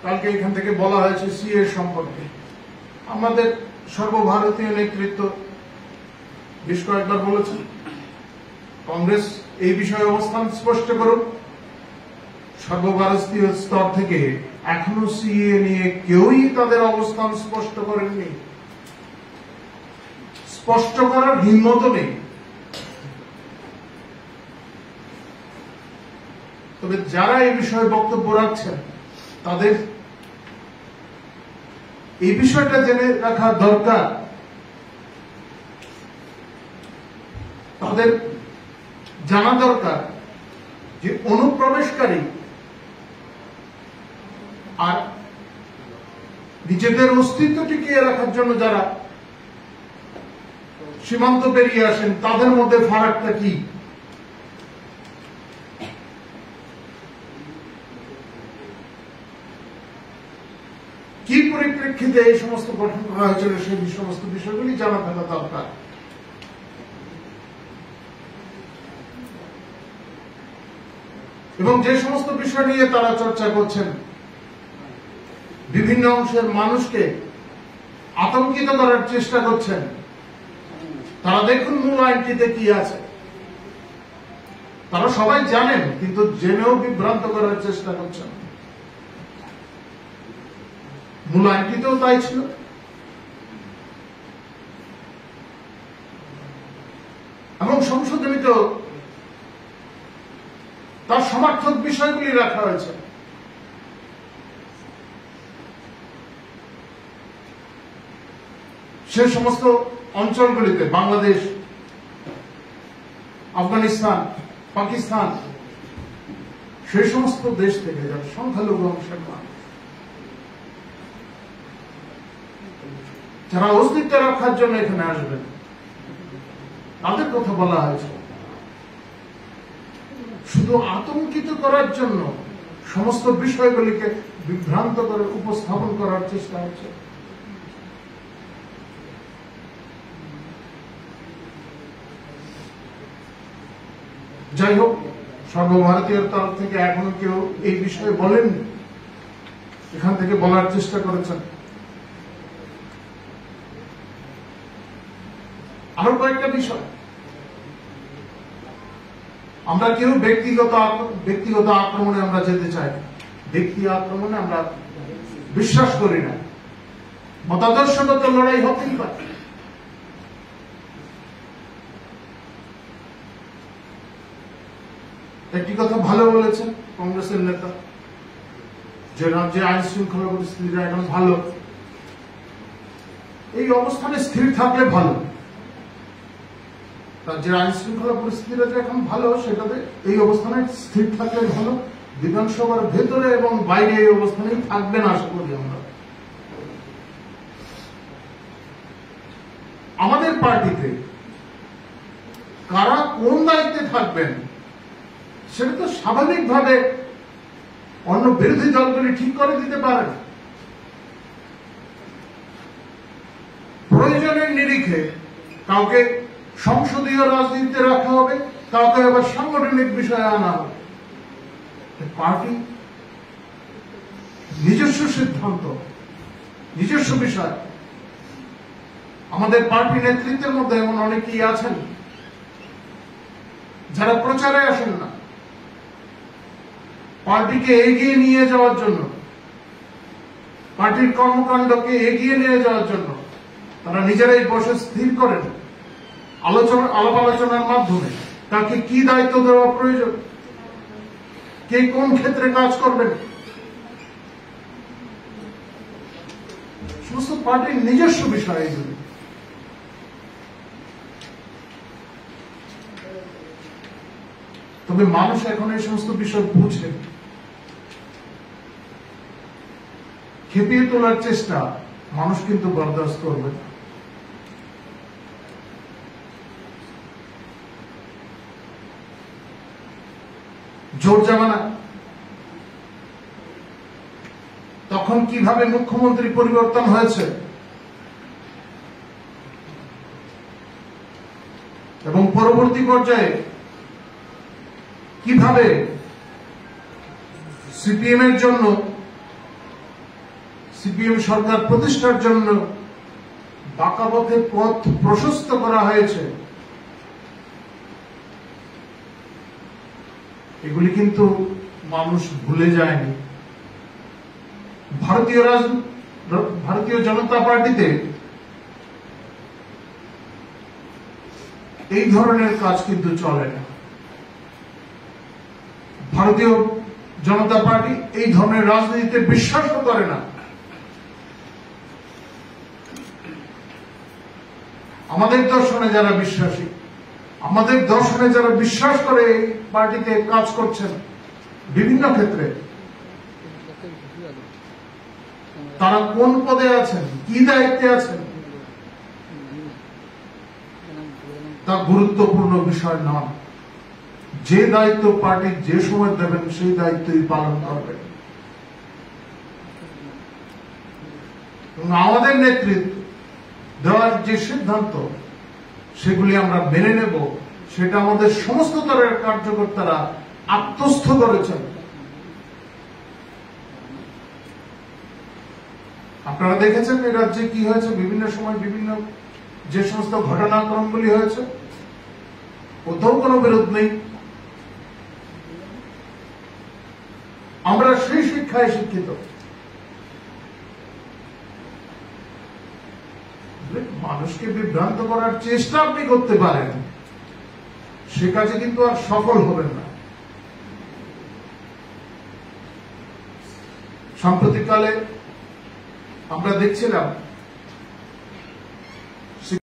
কালকে এখান থেকে বলা হয়েছে সিএ সম্পর্কে। আমাদের সর্বভারতীয় নেতৃত্ব বেশ কয়েকবার বলেছেন কংগ্রেস এই বিষয়ে অবস্থান স্পষ্ট করুক। সর্বভারতীয় স্তর থেকে এখনো সিএ নিয়ে কেউই তাদের অবস্থান স্পষ্ট করেননি, স্পষ্ট করার হিম্মত নেই। তবে যারা এই বিষয়ে বক্তব্য রাখছেন তাদের এই বিষয়টা জেনে রাখা দরকার, তাদের জানা দরকার যে অনুপ্রবেশকারী আর নিজেদের অস্তিত্ব টিকিয়ে রাখার জন্য যারা সীমান্ত পেরিয়ে আসেন তাদের মধ্যে ফারাকটা কি। কি পরিপ্রেক্ষিতে এই সমস্ত গঠন করা হয়েছিল সেই সমস্ত বিষয়গুলি জানা থাকা দরকার। এবং যে সমস্ত বিষয় নিয়ে তারা চর্চা করছেন, বিভিন্ন অংশের মানুষকে আতঙ্কিত করার চেষ্টা করছেন, তারা দেখুন মূল আইনটিতে কি আছে। তারা সবাই জানেন কিন্তু জেনেও বিভ্রান্ত করার চেষ্টা করছেন। মূল আইনটিতেও তাই ছিল। এবং সংশোধনীতেও তার সমার্থক বিষয়গুলি রাখা হয়েছে। সে সমস্ত অঞ্চলগুলিতে বাংলাদেশ, আফগানিস্তান, পাকিস্তান, সেই সমস্ত দেশ থেকে যারা সংখ্যালঘু অংশের মানুষ, যারা অস্তিত্ব রক্ষার জন্য এখানে আসবেন, তাদের কথা বলা হয়েছে। শুধু আতঙ্কিত করার জন্য সমস্ত বিষয়গুলিকে বিভ্রান্ত করে উপস্থাপন করার চেষ্টা হচ্ছে। যাই হোক, সর্বভারতীয় তরফ থেকে এখনো কেউ এই বিষয়ে বলেননি, এখান থেকে বলার চেষ্টা করেছেন। আরো কয়েকটা বিষয়, আমরা কেউ ব্যক্তিগত আক্রমণে আমরা যেতে চাই না, ব্যক্তি আক্রমণে আমরা বিশ্বাস করি না। মতাদর্শগত লড়াই হতেই পারে। একটি কথা ভালো বলেছেন কংগ্রেসের নেতা, যে রাজ্যে আইন শৃঙ্খলা পরিস্থিতিটা এখন ভালো, এই অবস্থানে স্থির থাকলে ভালো। রাজ্যের আইন শৃঙ্খলা পরিস্থিতিটা যে এখন ভালো, সেটাতে এই অবস্থানে স্থির থাকলে ভালো। বিধানসভার ভেতরে এবং বাইরে এই অবস্থানেই থাকবেন আশা করি আমরা। আমাদের পার্টিতে কারা কোন দায়িত্বে থাকবেন সেটা তো স্বাভাবিকভাবে অন্য বিরোধী দলগুলি ঠিক করে দিতে পারেন। প্রয়োজনের নিরিখে কাউকে সংসদীয় রাজনীতিতে রাখা হবে, কাউকে আবার সাংগঠনিক বিষয়ে আনা হবে। পার্টি নিজস্ব সিদ্ধান্ত, নিজস্ব বিষয়। আমাদের পার্টি নেতৃত্বের মধ্যে এমন অনেকেই আছেন যারা প্রচারে আসেন না, পার্টিকে এগিয়ে নিয়ে যাওয়ার জন্য, পার্টির কর্মকাণ্ডকে এগিয়ে নিয়ে যাওয়ার জন্য তারা নিজেরাই বসে স্থির করেন আলাপ আলোচনার মাধ্যমে তাকে কি দায়িত্ব দেওয়া প্রয়োজন, কে কোন ক্ষেত্রে কাজ করবেন। সমস্ত পার্টির নিজস্ব বিষয় এগুলি। তবে মানুষ এখন এই সমস্ত বিষয় বুঝে। খেপিয়ে তোলার চেষ্টা মানুষ কিন্তু বরদাস্ত করবে না। জোর জামানা, তখন কিভাবে মুখ্যমন্ত্রী পরিবর্তন হয়েছে এবং পরবর্তী পর্যায়ে কিভাবে সিপিএম এর জন্য সিপিএম সরকার প্রতিষ্ঠার জন্য বাঁকা পথে পথ প্রশস্ত করা হয়েছে, এগুলি কিন্তু মানুষ ভুলে যায়নি। ভারতীয় জনতা পার্টিতে এই ধরনের কাজ কিন্তু চলে না। ভারতীয় জনতা পার্টি এই ধরনের রাজনীতিতে বিশ্বাসও করে না। আমাদের দর্শনে যারা বিশ্বাসী, আমাদের দর্শনে যারা বিশ্বাস করে এই পার্টিতে কাজ করছেন বিভিন্ন ক্ষেত্রে, তারা কোন পদে আছেন, কি দায়িত্বে আছেন, তা গুরুত্বপূর্ণ বিষয় নয়। যে দায়িত্ব পার্টি যে সময় দেবেন সেই দায়িত্বই পালন করবেন। আমাদের নেতৃত্ব দেওয়ার যে সিদ্ধান্ত, সেগুলি আমরা মেনে নেব, সেটা আমাদের সমস্ত স্তরের কার্যকর্তারা আত্মস্থ করেছেন। আপনারা দেখেছেন এই রাজ্যে কি হয়েছে, বিভিন্ন সময় বিভিন্ন যে সমস্ত ঘটনাক্রমগুলি হয়েছে, কোথাও কোনো বিরোধ নেই। আমরা সেই শিক্ষায় শিক্ষিত। মানুষকে বিভ্রান্ত করার চেষ্টা আপনি করতে পারেন, সে কাজে কিন্তু আর সফল হবেন না। সাম্প্রতিককালে আমরা দেখছিলাম